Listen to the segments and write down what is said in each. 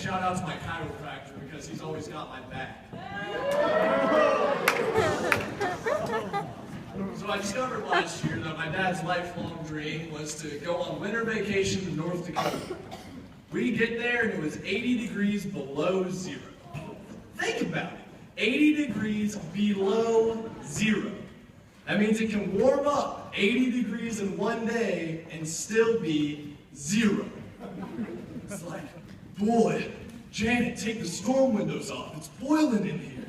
shout out to my chiropractor because he's always got my back. So I discovered last year that my dad's lifelong dream was to go on winter vacation to North Dakota. We get there and it was 80 degrees below zero. Think about it, 80 degrees below zero. That means it can warm up 80 degrees in one day and still be zero. It's like, boy, Janet, take the storm windows off. It's boiling in here.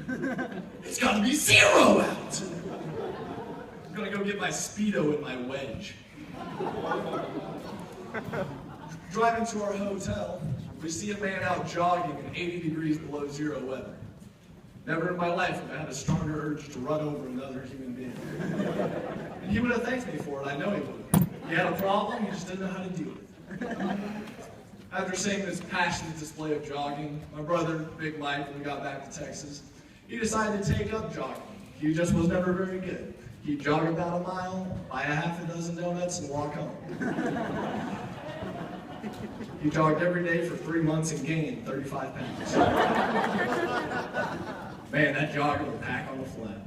It's gotta be zero out. I'm gonna go get my Speedo and my wedge. Driving to our hotel, we see a man out jogging in 80 degrees below zero weather. Never in my life have I had a stronger urge to run over another human being. And he would have thanked me for it, I know he would. He had a problem, he just didn't know how to deal with it. After seeing this passionate display of jogging, my brother, Big Mike, when we got back to Texas, he decided to take up jogging. He just was never very good. He'd jog about a mile, buy a half a dozen donuts, and walk home. He jogged every day for 3 months and gained 35 pounds. Man, that jogger would pack on the flab.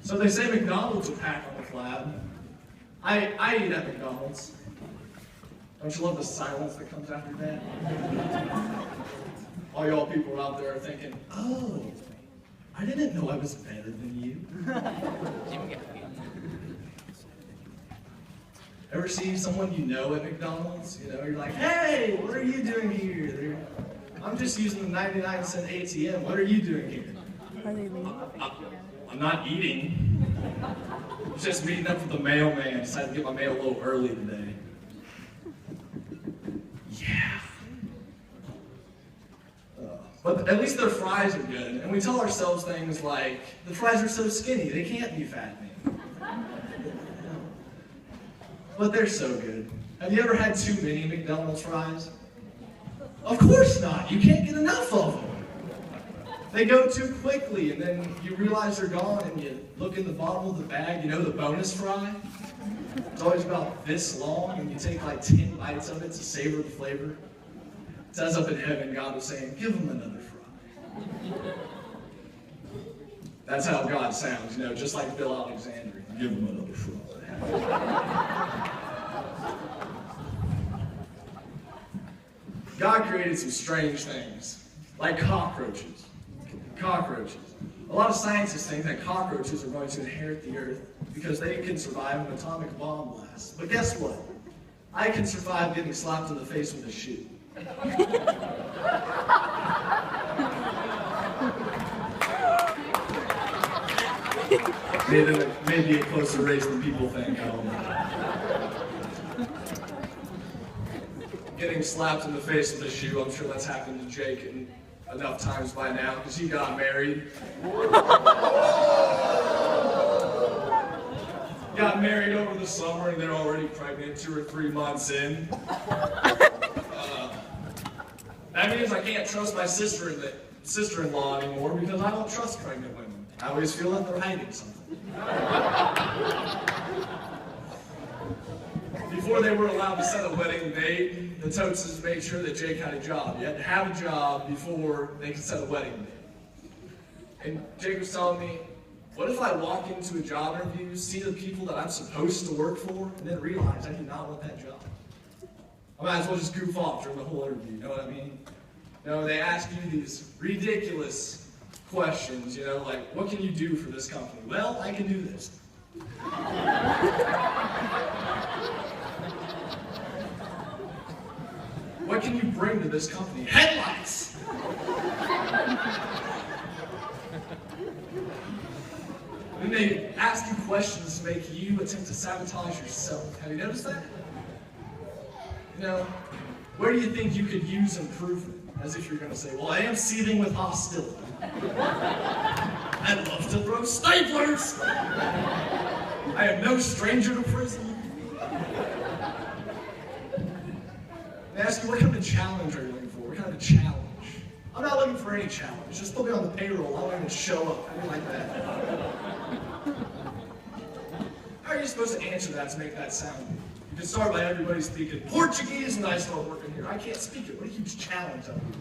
So they say McDonald's would pack on the flab. I eat at McDonald's. Don't you love the silence that comes after that? All y'all people out there are thinking, oh, I didn't know I was better than you. Ever see someone you know at McDonald's? You know, you're like, hey, what are you doing here? I'm just using the 99-cent ATM. What are you doing here? I'm not eating. I'm just meeting up with the mailman. Decided to get my mail a little early today. Yeah. But at least their fries are good. And we tell ourselves things like, the fries are so skinny, they can't be fattening. But they're so good. Have you ever had too many McDonald's fries? Of course not. You can't get enough of them. They go too quickly, and then you realize they're gone, and you look in the bottom of the bag, you know, the bonus fry? It's always about this long, and you take like 10 bites of it to savor the flavor. It says up in heaven, God was saying, give them another fry. That's how God sounds, you know, just like Bill Alexander. Give them another fry. God created some strange things, like cockroaches. Cockroaches. A lot of scientists think that cockroaches are going to inherit the earth because they can survive an atomic bomb blast. But guess what? I can survive getting slapped in the face with a shoe. Maybe a closer race than people think. I don't know. Getting slapped in the face with a shoe, I'm sure that's happened to Jake enough times by now, because he got married. Got married over the summer and they're already pregnant 2 or 3 months in. That means I can't trust my sister-in-law anymore because I don't trust pregnant women. I always feel like they're hiding something. Before they were allowed to set a wedding date, the Toteses made sure that Jake had a job. You had to have a job before they could set a wedding date. And Jake was telling me, what if I walk into a job interview, see the people that I'm supposed to work for, and then realize I do not want that job? I might as well just goof off during the whole interview, you know what I mean? You know, they ask you these ridiculous questions, you know, like, what can you do for this company? Well, I can do this. What can you bring to this company? Headlights! Then they ask you questions to make you attempt to sabotage yourself. Have you noticed that? You know, where do you think you could use improvement? As if you're going to say, well, I am seething with hostility. I'd love to throw staplers. I am no stranger to prison. They ask you, what kind of challenge are you looking for? What kind of challenge? I'm not looking for any challenge. Just put me on the payroll. I want to show up. I like that. How are you supposed to answer that to make that sound? You can start by everybody speaking Portuguese, and I start working here. I can't speak it. What a huge challenge that would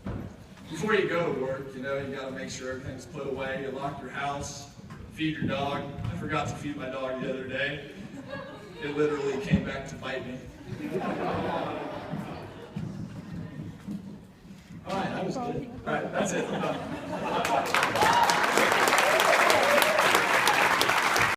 be. Before you go to work, you got to make sure everything's put away. You lock your house, feed your dog. I forgot to feed my dog the other day. It literally came back to bite me. All right, that was good. All right, that's it. I'm done.